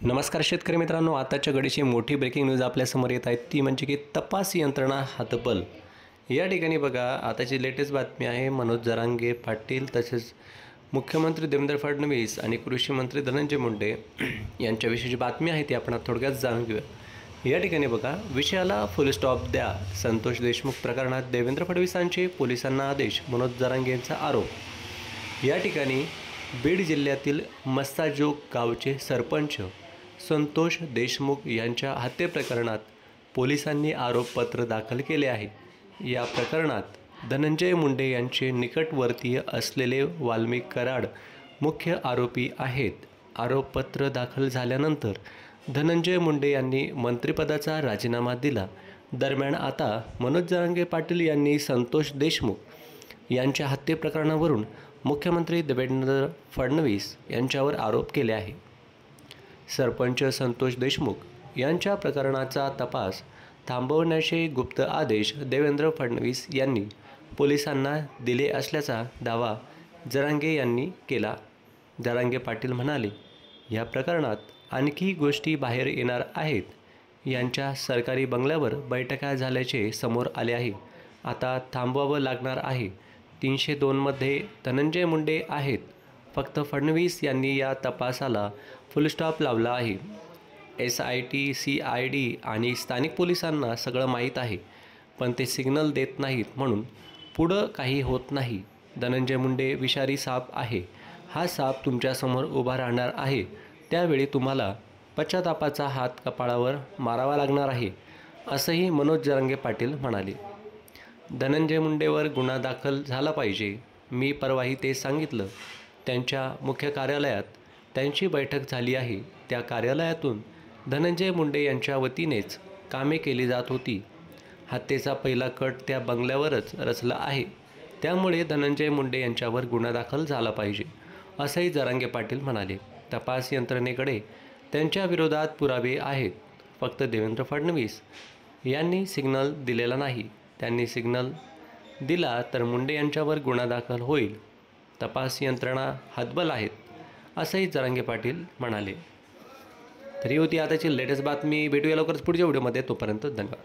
नमस्कार शेतकरी मित्रांनो, आताच्या घडीची मोठी ब्रेकिंग न्यूज आपल्यासमोर येत आहे ती म्हणजे की तपास यंत्रणा हतबल। या ठिकाणी बघा, आताची लेटेस्ट बातमी आहे। मनोज जरांगे पाटील तसेच मुख्यमंत्री देवेंद्र फडणवीस आणि कृषी मंत्री धनंजय मुंडे यांच्याविषयीची बातमी आहे ती आपण थोडक्यात जाणून घेऊया। या ठिकाणी बघा, विषयाला फुल स्टॉप द्या, संतोष देशमुख प्रकरणात देवेंद्र फडणवीसांचे पोलिसांना आदेश, मनोज जरांगे यांचा आरोप। या ठिकाणी बीड जिल्ह्यातील मस्साजोग गावचे सरपंच संतोष देशमुख यांच्या हत्येप्रकरणात पोलिसांनी आरोपपत्र दाखल केले आहे। या प्रकरणात धनंजय मुंडे यांचे निकटवर्तीय असलेले वाल्मिक कराड मुख्य आरोपी आहेत। आरोपपत्र दाखल झाल्यानंतर धनंजय मुंडे यांनी मंत्रिपदाचा राजीनामा दिला। दरम्यान आता मनोज जरांगे पाटील यांनी संतोष देशमुख यांच्या हत्येप्रकरणावरून मुख्यमंत्री देवेंद्र फडणवीस यांच्यावर आरोप केले आहे। सरपंच संतोष देशमुख यांच्या प्रकरणाचा तपास थांबवण्याचे गुप्त आदेश देवेंद्र फडणवीस यांनी पोलिसांना दिले असल्याचा दावा जरांगे यांनी केला। जरांगे पाटील म्हणाले, या प्रकरणात आणखी गोष्टी बाहेर येणार आहेत। यांच्या सरकारी बंगल्यावर बैठका झाल्याचे समोर आले आहे। आता थांबवावं लागणार आहे। 302 मध्ये धनंजय मुंडे आहेत। फक्त फडणवीस यांनी या तपासाला फुलस्टॉप लावला आहे। SIT, CID आणि स्थानिक पोलिसांना सगळं माहीत आहे, पण ते सिग्नल देत नाहीत, म्हणून पुढं काही होत नाही। धनंजय मुंडे विषारी साप आहे। हा साप तुमच्यासमोर उभा राहणार आहे, त्यावेळी तुम्हाला पश्चातापाचा हात कपाळावर मारावा लागणार आहे, असंही मनोज जरांगे पाटील म्हणाले। धनंजय मुंडेवर गुन्हा दाखल झाला पाहिजे। मी परवाही ते सांगितलं। त्यांच्या मुख्य कार्यालयात त्यांची बैठक झाली आहे। त्या कार्यालयातून धनंजय मुंडे यांच्या वतीनेच कामे केली जात होती। हत्येचा पहिला कट त्या बंगल्यावरच रचला आहे, त्यामुळे धनंजय मुंडे यांच्यावर गुन्हा दाखल झाला पाहिजे, असंही जरांगे पाटील म्हणाले। तपास यंत्रणेकडे त्यांच्या विरोधात पुरावे आहेत। फक्त देवेंद्र फडणवीस यांनी सिग्नल दिलेला नाही। त्यांनी सिग्नल दिला तर मुंडे यांच्यावर गुन्हा दाखल होईल। तपास यंत्रणा हतबल आहेत, असंही जरांगे पाटील म्हणाले। तर ही होती आताची लेटेस्ट बातमी। भेटूया लवकरच पुढच्या व्हिडिओमध्ये। तोपर्यंत धन्यवाद।